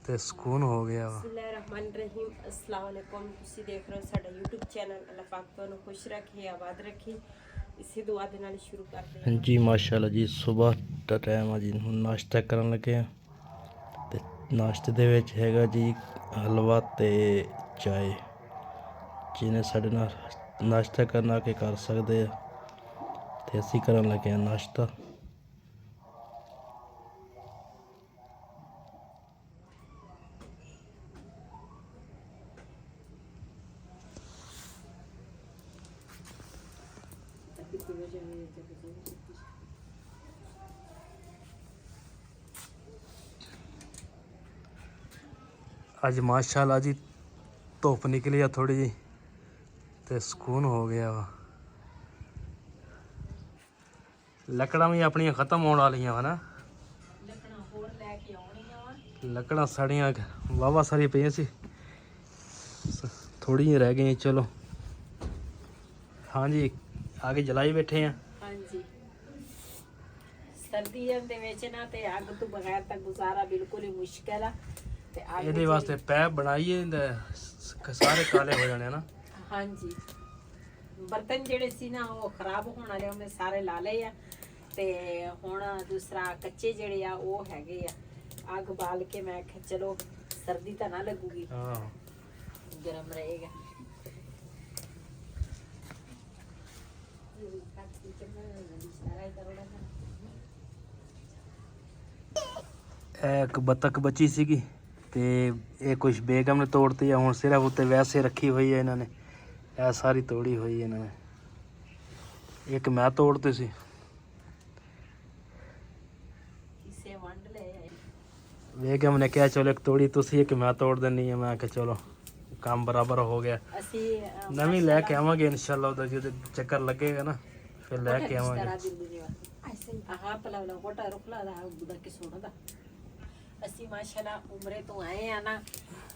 ਤੇ ਸਕੂਨ ਹੋ ਗਿਆ ਵਾ। ਬਿਸਮਿल्लाहिर्रहमानिर्रहीम अस्सलाम वालेकुम। ਤੁਸੀਂ ਦੇਖ ਰਹੇ ਹੋ ਸਾਡਾ YouTube ਚੈਨਲ। ਅੱਲਾਹ ਪਾਕ ਤੁਹਾਨੂੰ ਖੁਸ਼ ਰੱਖੇ, ਆਬਾਦ ਰੱਖੇ। ਇਸੇ ਦੁਆ ਦੇ ਨਾਲ ਸ਼ੁਰੂ ਕਰਦੇ ਹਾਂ ਜੀ ਮਾਸ਼ਾਅੱਲਾ ਜੀ। ਸਵੇਰ ਦਾ ਟਾਈਮ ਆ ਜੀ, ਹੁਣ ਨਾਸ਼ਤਾ ਕਰਨ ਲੱਗੇ ਆ ਤੇ ਨਾਸ਼ਤੇ ਦੇ ਵਿੱਚ ਹੈਗਾ ਜੀ ਹਲਵਾ ਤੇ ਚਾय। ਜਿਹਨੇ ਸਾਡੇ ਨਾਲ ਨਾਸ਼ਤਾ ਕਰਨਾ ਕੇ ਕਰ ਸਕਦੇ ਆ ਤੇ ਅਸੀਂ ਕਰਨ ਲੱਗੇ ਆ ਨਾਸ਼ਤਾ। ਅੱਜ ਮਾਸ਼ਾਅੱਲਾ ਜੀ ਧੁੱਪ ਨਿਕਲੀ ਆ ਥੋੜੀ ਜੀ ਤੇ ਸਕੂਨ ਹੋ ਗਿਆ ਵਾ। ਲੱਕੜਾਂ ਵੀ ਆਪਣੀਆਂ ਖਤਮ ਹੋਣ ਵਾਲੀਆਂ ਵਾ ਨਾ। ਲੱਕੜਾਂ ਹੋਰ ਲੈ ਕੇ ਆਉਣੀਆਂ ਵਾ। ਲੱਕੜਾਂ ਸੜੀਆਂ ਵਾਹਵਾ ਸਾਰੀਆਂ ਪਈਆਂ ਸੀ, ਥੋੜ੍ਹੀਆਂ ਰਹਿ ਗਈਆਂ। ਚਲੋ ਹਾਂਜੀ ਆ ਕੇ ਜਲਾਈ ਬੈਠੇ ਆ। ਹਾਂਜੀ, ਸਰਦੀਆਂ ਦੇ ਵਿੱਚ ਨਾ ਤੇ ਅੱਗ ਤੋਂ ਬਗੈਰ ਤਾਂ ਗੁਜ਼ਾਰਾ ਬਿਲਕੁਲ ਹੀ ਮੁਸ਼ਕਿਲ ਆ। ਤੇ ਅੱਗ ਇਹਦੇ ਵਾਸਤੇ ਪੈਪ ਬਣਾਈਏ ਸਾਰੇ ਕਾਲੇ ਹੋ ਜਾਣੇ ਨਾ। ਹਾਂਜੀ, ਬਰਤਨ ਜਿਹੜੇ ਸੀ ਨਾ ਉਹ ਖਰਾਬ ਹੋਣ ਵਾਲੇ, ਉਹਨੇ ਸਾਰੇ ਲਾ ਲਏ ਆ। ਤੇ ਹੁਣ ਦੂਸਰਾ ਕੱਚੇ ਜਿਹੜੇ ਆ ਉਹ ਹੈਗੇ ਆ। ਅੱਗ ਬਾਲ ਕੇ ਮੈਂ ਕਿਹਾ ਚਲੋ ਸਰਦੀ ਤਾਂ ਨਾ ਲੱਗੂਗੀ, ਹਾਂ ਗਰਮ ਰਹੇਗਾ। ਇਹ ਇੱਕ ਬੱਤਖ ਬੱਚੀ ਸੀਗੀ ਤੇ ਇਹ ਕੁਛ ਬੇਗਮ ਨੇ ਤੋੜਤੀ ਆ। ਹੁਣ ਸਿਰਫ ਉੱਤੇ ਵੈਸੇ ਰੱਖੀ ਹੋਈ ਹੈ ਇਹਨਾਂ ਨੇ। ਇਹ ਸਾਰੀ ਤੋੜੀ ਹੋਈ ਇਹਨਾਂ ਨੇ। ਇੱਕ ਮੈਂ ਤੋੜਤੀ ਸੀ। ਕਿਸੇ ਵੰਡ ਲਏ ਬੇਗਮ ਨੇ ਕਿਹਾ ਚਲੋ ਇੱਕ ਤੋੜੀ ਤੁਸੀਂ, ਇੱਕ ਮੈਂ ਤੋੜ ਦਿੰਨੀ ਆ। ਮੈਂ ਕਿਹਾ ਚਲੋ ਕੰਮ ਬਰਾਬਰ ਹੋ ਗਿਆ। ਅਸੀਂ ਨਵੀਂ ਲੈ ਕੇ ਆਵਾਂਗੇ ਇਨਸ਼ਾਅੱਲਾ। ਉਹਦਾ ਜਦੋਂ ਚੱਕਰ ਲੱਗੇਗਾ ਨਾ ਫਿਰ ਲੈ ਕੇ ਆਵਾਂਗੇ। ਆਹ ਪਲਾਵਲਾ ਕੋਟਾ ਰੁਕਲਾ ਦਾ ਬੁਦਾ ਕਿ ਸੋਣਾ ਦਾ। ਅਸੀਂ ਮਾਸ਼ਾਅੱਲਾ ਉਮਰੇ ਤੋਂ ਆਏ ਆ ਨਾ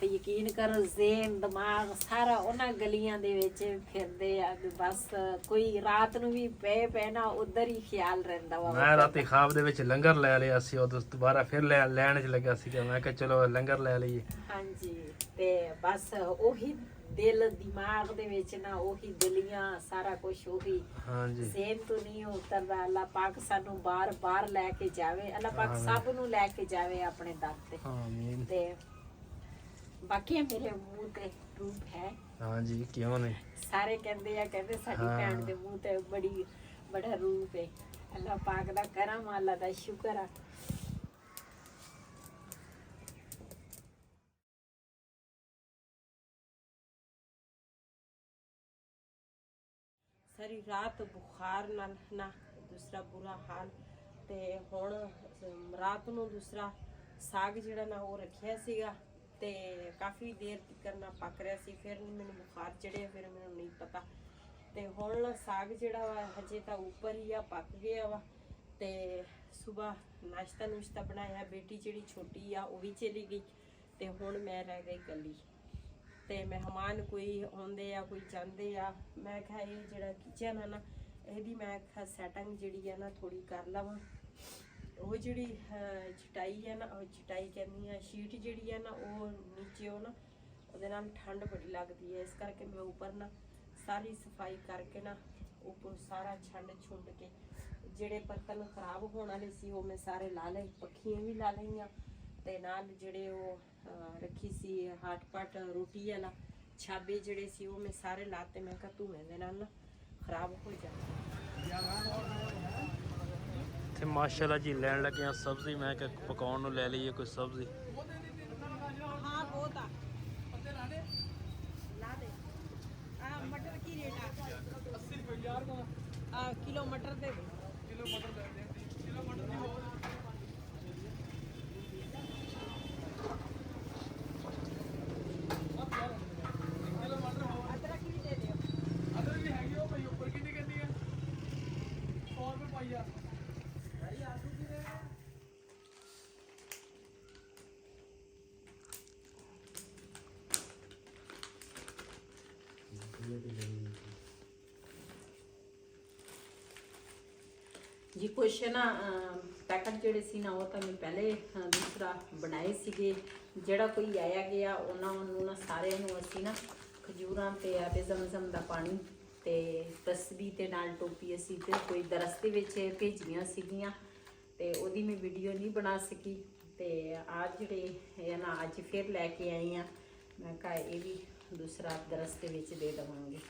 ਤੇ ਯਕੀਨ ਕਰੋ ਜ਼ੇਨ ਦਿਮਾਗ ਸਾਰਾ ਉਹਨਾਂ ਗਲੀਆਂ ਦੇ ਵਿੱਚ ਫਿਰਦੇ ਆ ਵੀ ਬਸ ਕੋਈ ਰਾਤ ਨੂੰ ਵੀ ਪੈ ਨਾ ਉਧਰ ਹੀ ਖਿਆਲ ਰਹਿੰਦਾ ਵਾ। ਮੈਂ ਰਾਤੀ ਖਾਬ ਦੇ ਵਿੱਚ ਲੰਗਰ ਲੈ ਲਿਆ ਸੀ। ਉਦੋਂ ਦੁਬਾਰਾ ਫਿਰ ਲੈਣ 'ਚ ਲੱਗਾ ਸੀਗਾ। ਮੈਂ ਕਿਹਾ ਚਲੋ ਲੰਗਰ ਲੈ ਲਈਏ। ਹਾਂਜੀ, ਤੇ ਬਸ ਉਹੀ ਦਿਲ ਦਿਮਾਗ ਦੇ ਵਿੱਚ ਨਾ ਉਹੀ ਗਲੀਆਂ ਸਾਰਾ ਕੁਝ ਉਹੀ ਹਾਂਜੀ ਜ਼ੇਨ ਤੋਂ ਨਹੀਂ ਉਤਰਦਾ। ਅੱਲਾਹ ਪਾਕ ਸਾਨੂੰ ਬਾਰ ਲੈ ਕੇ ਜਾਵੇ। ਅੱਲਾਹ ਪਾਕ ਸਭ ਨੂੰ ਲੈ ਕੇ ਜਾਵੇ ਆਪਣੇ ਦਰ ਤੇ। ਆਮੀਨ। ਤੇ ਬਾਕੀ ਮੇਰੇ ਮੂੰਹ ਤੇ ਰੂਪ ਹੈ। ਹਾਂਜੀ ਕਿਉਂ ਨਹੀਂ। ਸਾਰੇ ਕਹਿੰਦੇ ਸਾਡੀ ਭੈਣ ਦੇ ਮੂੰਹ ਤੇ ਬੜਾ ਰੂਪ ਹੈ। ਅੱਲਾਹ ਪਾਕ ਦਾ ਕਰਮ, ਅੱਲਾਹ ਦਾ ਸ਼ੁਕਰ ਆ। ਸਾਰੀ ਰਾਤ ਬੁਖਾਰ ਨਾਲ ਨਾ ਦੂਸਰਾ ਬੁਰਾ ਹਾਲ। ਤੇ ਹੁਣ ਰਾਤ ਨੂੰ ਦੂਸਰਾ ਸਾਗ ਜਿਹੜਾ ਨਾ ਉਹ ਰੱਖਿਆ ਸੀਗਾ ਤੇ ਕਾਫੀ ਦੇਰ ਤੱਕ ਨਾ ਪੱਕ ਰਿਹਾ ਸੀ। ਫਿਰ ਮੈਨੂੰ ਬੁਖਾਰ ਚੜਿਆ, ਫਿਰ ਮੈਨੂੰ ਨਹੀਂ ਪਤਾ। ਤੇ ਹੁਣ ਸਾਗ ਜਿਹੜਾ ਵਾ ਹਜੇ ਤਾਂ ਉੱਪਰ ਹੀ ਆ, ਪੱਕ ਗਿਆ ਵਾ। ਤੇ ਸਵੇਰ ਨਾਸ਼ਤਾ ਬਣਾਇਆ। ਬੇਟੀ ਜਿਹੜੀ ਛੋਟੀ ਆ ਉਹ ਵੀ ਚਲੀ ਗਈ ਤੇ ਹੁਣ ਮੈਂ ਰਹਿ ਗਈ ਇਕੱਲੀ। ਤੇ ਮਹਿਮਾਨ ਕੋਈ ਆਉਂਦੇ ਆ, ਕੋਈ ਜਾਂਦੇ ਆ। ਮੈਂ ਕਿਹਾ ਇਹ ਜਿਹੜਾ ਕਿਚਨ ਆ ਨਾ ਇਹਦੀ ਮੈਂ ਕਿਹਾ ਸੈਟਿੰਗ ਜਿਹੜੀ ਆ ਨਾ ਥੋੜੀ ਕਰ ਲਵਾਂ। ਉਹ ਜਿਹੜੀ ਚਟਾਈ ਆ ਨਾ, ਉਹ ਚਟਾਈ ਕਹਿੰਦੀ ਆ ਸ਼ੀਟ ਜਿਹੜੀ ਆ ਨਾ ਉਹ ਨੀਚੇ ਉਹ ਨਾ ਉਹਦੇ ਨਾਲ ਠੰਡ ਬੜੀ ਲੱਗਦੀ ਹੈ। ਇਸ ਕਰਕੇ ਮੈਂ ਉੱਪਰ ਨਾ ਸਾਰੀ ਸਫਾਈ ਕਰਕੇ ਨਾ ਉੱਪਰ ਸਾਰਾ ਛੰਡ ਛੁੰਡ ਕੇ ਜਿਹੜੇ ਬਰਤਨ ਖਰਾਬ ਹੋਣ ਵਾਲੇ ਸੀ ਉਹ ਮੈਂ ਸਾਰੇ ਲਾ ਲਏ। ਪੱਖੀਆਂ ਵੀ ਲਾ ਲਈਆਂ ਤੇ ਨਾਲ ਜਿਹੜੇ ਉਹ ਰੱਖੀ ਸੀ ਹਾਟ ਪਾਟ ਰੋਟੀ ਵਾਲਾ ਛਾਬੇ ਜਿਹੜੇ ਸੀ ਉਹ ਮੈਂ ਸਾਰੇ ਲਾਤੇ। ਮੈਂ ਕਿਹਾ ਧੂਏ ਦੇ ਨਾਲ ਨਾ ਖਰਾਬ ਹੋ ਜਾਂਦੇ। ਤੇ ਮਾਸ਼ਾਅੱਲਾ ਜੀ ਲੈਣ ਲੱਗੇ ਆ ਸਬਜ਼ੀ। ਮੈਂ ਕਿਹਾ ਪਕਾਉਣ ਨੂੰ ਲੈ ਲਈਏ ਕੋਈ ਸਬਜ਼ੀ। हाँ बहुत ला दे। मटर की रेट है 80 रुपये किलो मटर दे। किलो मटर दे दे। किलो मटर की हो अदरक भी दे दे। अदरक भी हैगी हो भाई ऊपर कितनी करनी है 100 रुपये पाइया। जी कुछ ना ਪੈਕਟ ਜਿਹੜੇ ਸੀ ਨਾ ਉਹ ਤਾਂ ਮੈਂ ਪਹਿਲੇ ਦੂਸਰਾ ਬਣਾਏ ਸੀਗੇ। ਜਿਹੜਾ ਕੋਈ ਆਇਆ ਗਿਆ ਉਹਨਾਂ ਨੂੰ ਨਾ ਸਾਰਿਆਂ ਨੂੰ ਅਸੀਂ ਨਾ ਖਜੂਰਾਂ ਤੇ ਆਬੇ ਜ਼ਮਜ਼ਮ ਦਾ ਪਾਣੀ ਤੇ ਤਸਬੀਹ ਤੇ ਨਾਲ ਟੋਪੀ ਅਸੀਂ ਤੇ ਕੋਈ ਦਰਸਤੇ ਵਿੱਚ ਭੇਜੀਆਂ ਸੀਗੀਆਂ ਤੇ ਉਹਦੀ ਮੈਂ ਵੀਡੀਓ ਨਹੀਂ ਬਣਾ ਸਕੀ। ਤੇ ਆ ਜਿਹੜੇ ਇਹ ਨਾ ਅੱਜ ਫਿਰ ਲੈ ਕੇ ਆਈ ਆ, ਮੈਂ ਕਿਹਾ ਇਹ ਵੀ ਦੂਸਰਾ ਦਰਸਤੇ ਵਿੱਚ ਦੇ ਦੇਵਾਂਗੇ।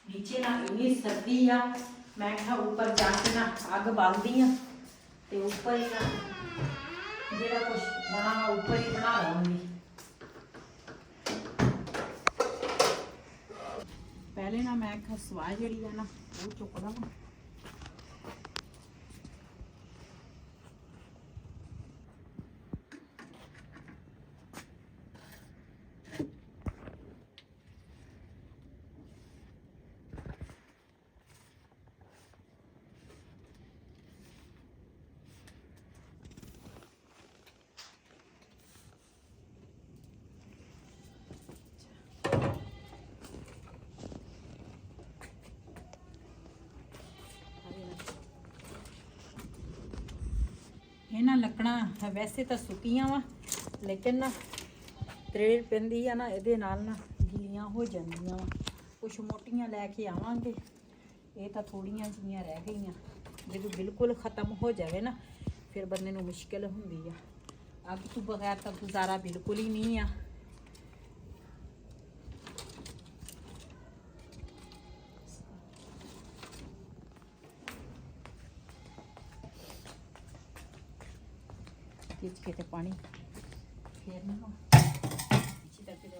नीचे ना इतनी सर्दी आ, मैं क्या ऊपर जाके ना आग बालदी आ ते ऊपर ही ना जेड़ा कुछ बना ऊपर ही बना लूंगी। पहले ना मैं क्या सवा जड़ी है ना वो चुक लवां। ਇਹਨਾਂ ਲੱਕੜਾਂ ਵੈਸੇ ਤਾਂ ਸੁੱਕੀਆਂ ਵਾ, ਲੇਕਿਨ ਨਾ ਤਰੇੜ ਪੈਂਦੀ ਆ ਨਾ ਇਹਦੇ ਨਾਲ ਨਾ ਗਿੱਲੀਆਂ ਹੋ ਜਾਂਦੀਆਂ ਵਾ। ਕੁਛ ਮੋਟੀਆਂ ਲੈ ਕੇ ਆਵਾਂਗੇ, ਇਹ ਤਾਂ ਥੋੜੀਆਂ ਜਿਹੀਆਂ ਰਹਿ ਗਈਆਂ। ਜਦੋਂ ਬਿਲਕੁਲ ਖਤਮ ਹੋ ਜਾਵੇ ਨਾ ਫਿਰ ਬੰਦੇ ਨੂੰ ਮੁਸ਼ਕਿਲ ਹੁੰਦੀ ਆ। ਅੱਗ ਤੋਂ ਬਗੈਰ ਤਾਂ ਗੁਜ਼ਾਰਾ ਬਿਲਕੁਲ ਹੀ ਨਹੀਂ ਆ। खींच के तो पानी फेरना हो अच्छी तरह से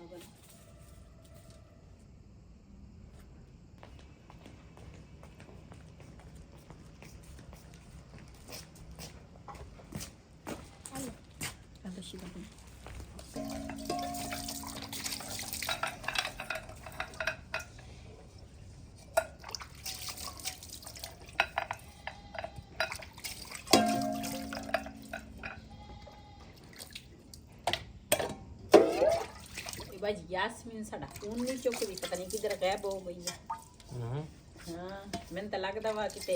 भाई यास्मीन साडा फोन नहीं चुकदी, पता नहीं किधर गायब हो गई है। हाँ मैंने तो लगता वा किते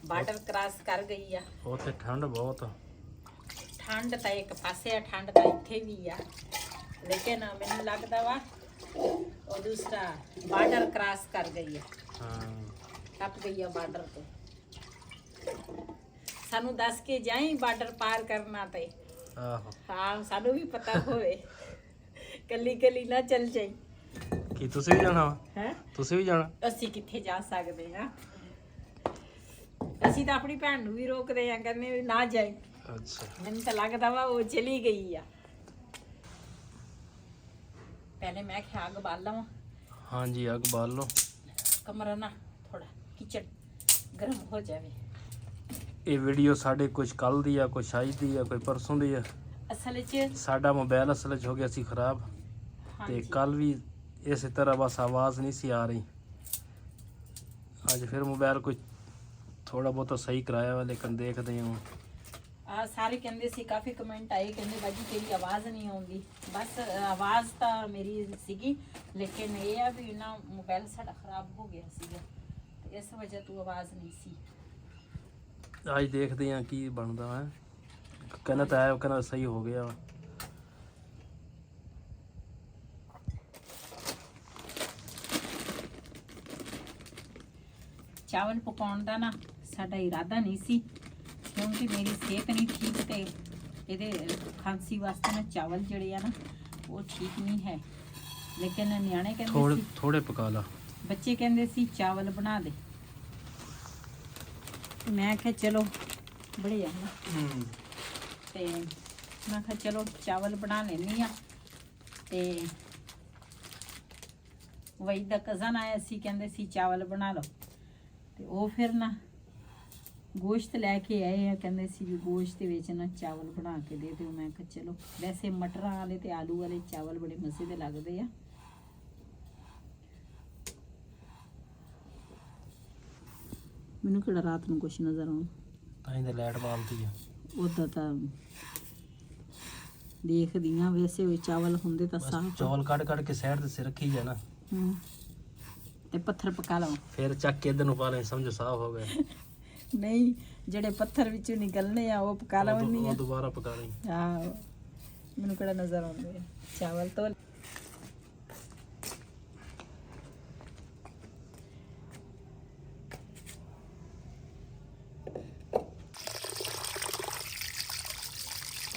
बॉर्डर क्रॉस कर गई है। ਉੱਥੇ ਠੰਡ ਬਹੁਤ ਆ। ठंड तो एक पासे है, ठंड तो इत्थे भी है, लेकिन मैंने लगता वा वो दूसरा बॉर्डर क्रॉस कर गई है। ਹਾਂ टप गई है बॉर्डर तो। सानू दस के जाई बॉर्डर पार करना ते। ਆਹੋ हाँ सानू भी पता होवे, कली कली ना चल जाई। ਕੀ ਤੁਸੀਂ ਵੀ ਜਾਣਾ ਵਾ? है ਤੁਸੀਂ ਵੀ ਜਾਣਾ? ਅਸੀਂ ਕਿੱਥੇ ਜਾ ਸਕਦੇ ਹਾਂ? ਅਸੀਂ ਤਾਂ ਆਪਣੀ ਭੈਣ ਨੂੰ ਵੀ ਰੋਕਦੇ ਆ, ਕਹਿੰਦੇ ਵੀ ਨਾ ਜਾਏ। ਅੱਛਾ ਮੈਨੂੰ ਤਾਂ ਲੱਗਦਾ ਵਾ ਉਹ ਚਲੀ ਗਈ ਆ। ਪਹਿਲੇ ਮੈਂ ਕਿਹਾ ਅੱਗ ਬਾਲ ਲਵਾਂ। ਹਾਂਜੀ ਅੱਗ ਬਾਲ ਲਓ। ਕਮਰਾ ਨਾ ਥੋੜਾ ਕਿਚਨ ਗਰਮ ਹੋ ਜਾਵੇ। ਇਹ ਵੀਡੀਓ ਸਾਡੇ ਕੁਝ ਕੱਲ ਦੀ ਆ, ਕੁਝ ਅੱਜ ਦੀ ਆ, ਕੋਈ ਪਰਸੋਂ ਦੀ ਆ। ਅਸਲ 'ਚ ਸਾਡਾ ਮੋਬਾਈਲ ਅਸਲ 'ਚ ਹੋ ਗਿਆ ਸੀ ਖਰਾਬ ਤੇ ਕੱਲ ਵੀ ਇਸੇ ਤਰ੍ਹਾਂ ਬਸ ਆਵਾਜ਼ ਨਹੀਂ ਸੀ ਆ ਰਹੀ। ਅੱਜ ਫਿਰ ਮੋਬਾਈਲ ਕੋਈ ਥੋੜਾ ਬਹੁਤਾ ਸਹੀ ਕਰਾਇਆ ਵਾ, ਲੇਕਿਨ ਦੇਖਦੇ ਹਾਂ। ਆ ਸਾਰੇ ਕਹਿੰਦੇ ਸੀ, ਕਾਫੀ ਕਮੈਂਟ ਆਏ, ਕਹਿੰਦੇ ਬਾਜੀ ਤੇਰੀ ਆਵਾਜ਼ ਨਹੀਂ ਆਉਂਦੀ। ਬਸ ਆਵਾਜ਼ ਤਾਂ ਮੇਰੀ ਸੀਗੀ, ਲੇਕਿਨ ਇਹ ਆ ਵੀ ਨਾ ਮੋਬਾਈਲ ਸਾਡਾ ਖਰਾਬ ਹੋ ਗਿਆ ਸੀਗਾ ਤੇ ਇਸ ਵਜ੍ਹਾ ਤੋਂ ਆਵਾਜ਼ ਨਹੀਂ ਸੀ। ਅੱਜ ਦੇਖਦੇ ਹਾਂ ਕੀ ਬਣਦਾ ਹੈ। ਕਹਿੰਦਾ ਤਾਂ ਆਇਆ, ਕਹਿੰਦਾ ਸਹੀ ਹੋ ਗਿਆ ਵਾ। ਚਾਵਲ ਪਕਾਉਣ ਦਾ ਨਾ ਸਾਡਾ ਇਰਾਦਾ ਨਹੀਂ ਸੀ, ਕਿਉਂਕਿ ਮੇਰੀ ਸਿਹਤ ਨਹੀਂ ਠੀਕ ਤੇ ਇਹਦੇ ਖਾਂਸੀ ਵਾਸਤੇ ਨਾ ਚਾਵਲ ਜਿਹੜੇ ਆ ਨਾ ਉਹ ਠੀਕ ਨਹੀਂ ਹੈ। ਲੇਕਿਨ ਨਿਆਣੇ ਕਹਿੰਦੇ ਸੀ ਥੋੜੇ ਪਕਾ ਲਾ, ਬੱਚੇ ਕਹਿੰਦੇ ਸੀ ਚਾਵਲ ਬਣਾ ਦੇ, ਮੈਂ ਕਿਹਾ ਚਲੋ ਬੜੇ ਆ ਨਾ ਤੇ ਮੈਂ ਕਿਹਾ ਚਲੋ ਚਾਵਲ ਬਣਾ ਲੈਂਦੀ ਆ। ਤੇ ਵਈ ਦਾ ਕਜ਼ਨ ਆਇਆ ਸੀ, ਕਹਿੰਦੇ ਸੀ ਚਾਵਲ ਬਣਾ ਲਓ, ਤੇ ਉਹ ਫਿਰ ਨਾ ਗੋਸ਼ਤ ਲੈ ਕੇ ਆਏ ਆ, ਕਹਿੰਦੇ ਸੀ ਵੀ ਗੋਸ਼ਤ ਦੇ ਵਿੱਚ ਨਾ ਚਾਵਲ ਬਣਾ ਕੇ ਦੇ ਦਿਓ। ਮੈਂ ਕਿਹਾ ਚਲੋ, ਵੈਸੇ ਮਟਰਾਂ ਵਾਲੇ ਤੇ ਆਲੂ ਵਾਲੇ ਚਾਵਲ ਬੜੇ ਮਜ਼ੇ ਦੇ ਲੱਗਦੇ ਆ। ਮੈਨੂੰ ਕਿਹੜਾ ਰਾਤ ਨੂੰ ਕੁਛ ਨਜ਼ਰ ਆਉਂ, ਤਾਂ ਇਹਦੇ ਲਾਈਟ ਬਾਲਦੀ ਆ। ਉਦਾਂ ਤਾਂ ਦੇਖਦੀ ਆ, ਵੈਸੇ ਉਹ ਚਾਵਲ ਹੁੰਦੇ ਤਾਂ ਸਾਫ਼। ਚੌਲ ਕੱਢ ਕੇ ਸਾਈਡ ਤੇ ਸਿਰ ਰੱਖੀ ਜਾ ਨਾ, ਤੇ ਪੱਥਰ ਪਕਾ ਲਵਾਂ, ਫਿਰ ਚੱਕ ਕੇ ਇਧਰ ਨੂੰ ਪਾ ਲੈ, ਸਮਝੋ ਸਾਫ਼ ਹੋ ਗਿਆ। ਨਹੀਂ ਜਿਹੜੇ ਪੱਥਰ ਵਿੱਚੋਂ ਨਿਕਲਨੇ ਆ ਉਹ ਪਕਾ ਲਵਣੀ ਆ, ਉਹ ਦੁਬਾਰਾ ਪਕਾ ਲਈ। ਆਹੋ, ਮੈਨੂੰ ਕਿਹੜਾ ਨਜ਼ਰ ਆਉਂਦੇ ਆ ਚਾਵਲ ਤੋਂ।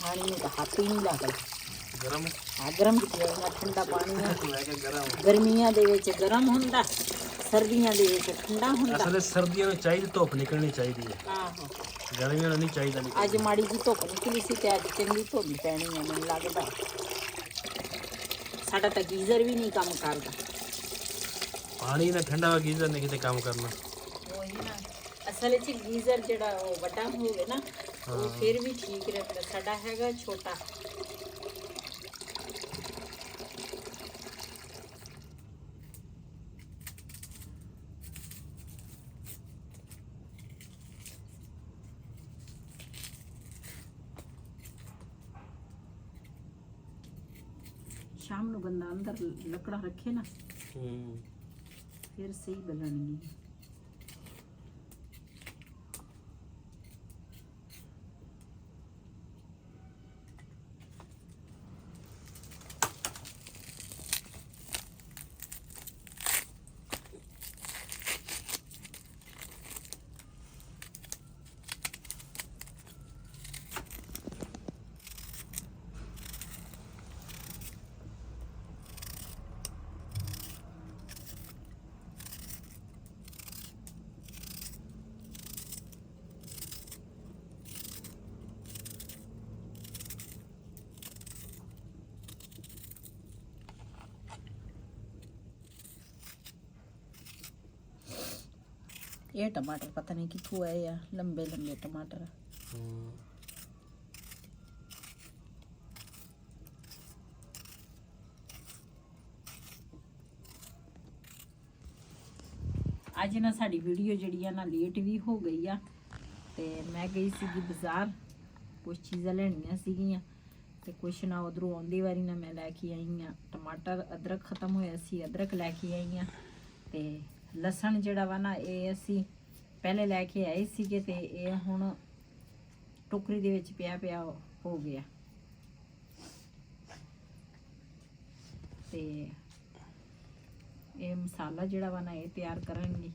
ਪਾਣੀ ਨੂੰ ਤਾਂ ਹੱਥ ਹੀ ਨਹੀਂ ਲੱਗਦਾ, ਗਰਮ ਗਰਮ ਕਿਤੇ ਹੋਣਾ, ਠੰਡਾ ਪਾਣੀ ਆ। ਮੈਂ ਕਿਹਾ ਗਰਮ, ਗਰਮੀਆਂ ਦੇ ਵਿੱਚ ਗਰਮ ਹੁੰਦਾ, ਸਰਦੀਆਂ ਦੇ ਵਿੱਚ ਠੰਡਾ ਹੁੰਦਾ। ਅਸਲ ਸਰਦੀਆਂ ਵਿੱਚ ਚਾਹੀਦੀ ਧੁੱਪ ਨਿਕਲਣੀ ਚਾਹੀਦੀ ਹੈ, ਆਹੋ, ਗਰਮੀਆਂ ਨੂੰ ਨਹੀਂ ਚਾਹੀਦਾ। ਅੱਜ ਮਾੜੀ ਜੀ ਧੁੱਪ ਨਿਕਲੀ ਸੀ ਤੇ ਅੱਜ ਚੰਗੀ ਧੁੱਪ ਪੈਣੀ ਆ ਮੈਨੂੰ ਲੱਗਦਾ। ਸਾਡਾ ਤਾਂ ਗੀਜ਼ਰ ਵੀ ਨਹੀਂ ਕੰਮ ਕਰਦਾ। ਪਾਣੀ ਨਾ ਠੰਡਾ ਵਾ, ਗੀਜ਼ਰ ਨੇ ਕਿਤੇ ਕੰਮ ਕਰਨਾ। ਉਹੀ ਨਾ, ਅਸਲ ਵਿੱਚ ਗੀਜ਼ਰ ਜਿਹੜਾ ਉਹ ਵੱਡਾ ਹੋਵੇ ਨਾ ਉਹ ਫਿਰ ਵੀ ਠੀਕ ਰਹਿੰਦਾ, ਸਾਡਾ ਹੈਗਾ ਛੋਟਾ। ਸ਼ਾਮ ਨੂੰ ਬੰਦਾ ਅੰਦਰ ਲੱਕੜਾ ਰੱਖੇ ਨਾ ਫਿਰ ਸਹੀ ਬਣਨਗੀ। ਇਹ ਟਮਾਟਰ ਪਤਾ ਨਹੀਂ ਕਿੱਥੋਂ ਆਏ ਆ, ਲੰਬੇ ਲੰਬੇ ਟਮਾਟਰ। ਅੱਜ ਨਾ ਸਾਡੀ ਵੀਡੀਓ ਜਿਹੜੀ ਆ ਨਾ ਲੇਟ ਵੀ ਹੋ ਗਈ ਆ, ਤੇ ਮੈਂ ਗਈ ਸੀਗੀ ਬਾਜ਼ਾਰ, ਕੁਝ ਚੀਜ਼ਾਂ ਲੈਣੀਆਂ ਸੀਗੀਆਂ ਤੇ ਕੁਛ ਨਾ ਉਧਰੋਂ ਆਉਂਦੀ ਵਾਰੀ ਨਾ ਮੈਂ ਲੈ ਕੇ ਆਈ ਆ ਟਮਾਟਰ। ਅਦਰਕ ਖਤਮ ਹੋਇਆ ਸੀ, ਅਦਰਕ ਲੈ ਕੇ ਆਈ ਆ। ਤੇ ਲਸਣ ਜਿਹੜਾ ਵਾ ਨਾ ਇਹ ਅਸੀਂ ਪਹਿਲੇ ਲੈ ਕੇ ਆਏ ਸੀਗੇ ਤੇ ਇਹ ਹੁਣ ਟੋਕਰੀ ਦੇ ਵਿੱਚ ਪਿਆ ਹੋ ਗਿਆ। ਤੇ ਇਹ ਮਸਾਲਾ ਜਿਹੜਾ ਵਾ ਨਾ ਇਹ ਤਿਆਰ ਕਰਾਂਗੀ।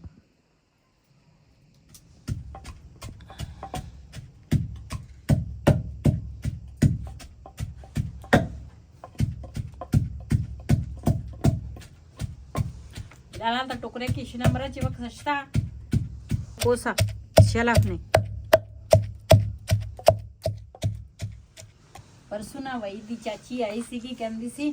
डाला था टुकड़े की नंबर चिवक सस्ता कोसा चला अपने परसों ना वही दी चाची आई सी की कहंदी सी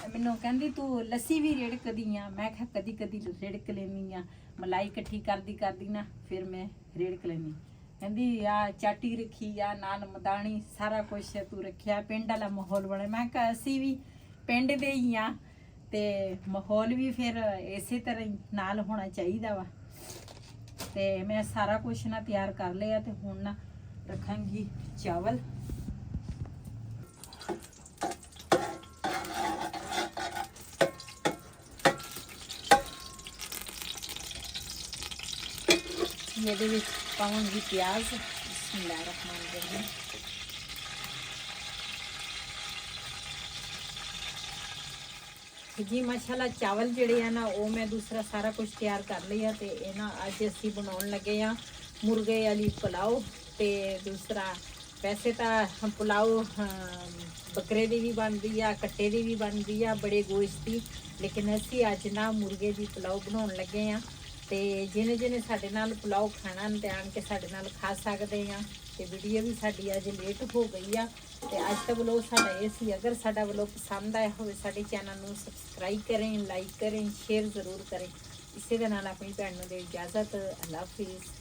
मैनू कहंदी तू लस्सी भी रेड़कदी आ। मैं कहा कदी कदी रेड़क लेनी आ, मलाई इकट्ठी करदी ना फिर मैं रेड़क लेनी। कहंदी आ चाटी रखी आ नाल मदानी सारा कुछ तू रखिया, पिंड वाला माहौल बने। मैं कहा असी भी पिंड दे ही आ ते माहौल भी फिर इसे तरह नाल होना चाहिए वा। ते मैं सारा कुछ ना तैयार कर लिया ते हुण ना रखांगी चावल। ये पाऊंगी प्याज। बिस्मिल्लाहिर्रहमानिर्रहीम। ਜੀ ਮਾਸ਼ਾਅੱਲਾ ਚਾਵਲ ਜਿਹੜੇ ਆ ਨਾ ਉਹ ਮੈਂ ਦੂਸਰਾ ਸਾਰਾ ਕੁਝ ਤਿਆਰ ਕਰ ਲਿਆ ਤੇ ਇਹ ਨਾ ਅੱਜ ਅਸੀਂ ਬਣਾਉਣ ਲੱਗੇ ਆ ਮੁਰਗੇ ਵਾਲੀ ਪੁਲਾਓ। ਤੇ ਦੂਸਰਾ ਵੈਸੇ ਤਾਂ ਪੁਲਾਓ ਬੱਕਰੇ ਦੀ ਵੀ ਬਣਦੀ ਆ, ਕੱਟੇ ਦੀ ਵੀ ਬਣਦੀ ਆ, ਬੜੇ ਗੋਸ਼ਤ ਦੀ, ਲੇਕਿਨ ਅਸੀਂ ਅੱਜ ਨਾ ਮੁਰਗੇ ਦੀ ਪੁਲਾਓ ਬਣਾਉਣ ਲੱਗੇ ਆ। ਤੇ ਜਿਹਨੇ ਜਿਹਨੇ ਸਾਡੇ ਨਾਲ ਪੁਲਾਓ ਖਾਣਾ ਤੇ ਆਣ ਕੇ ਸਾਡੇ ਨਾਲ ਖਾ ਸਕਦੇ ਆ। ਤੇ ਵੀਡੀਓ ਵੀ ਸਾਡੀ ਅੱਜ ਲੇਟ ਹੋ ਗਈ ਆ ਤੇ ਅੱਜ ਦਾ ਵਲੋਗ ਸਾਡਾ ਇਹ ਸੀ। ਅਗਰ ਸਾਡਾ ਵਲੋਗ ਪਸੰਦ ਆਇਆ ਹੋਵੇ ਸਾਡੇ ਚੈਨਲ ਨੂੰ ਸਬਸਕ੍ਰਾਈਬ ਕरें, ਲਾਈਕ करें, ਸ਼ੇਅਰ ਜ਼ਰੂਰ ਕरें। ਇਸੇ ਦੇ ਨਾਲ ਆਪਣੀ ਭੈਣ ਨੂੰ ਦੇ ਇਜਾਜ਼ਤ। ਅੱਲਾ ਹਾਫਿਜ਼।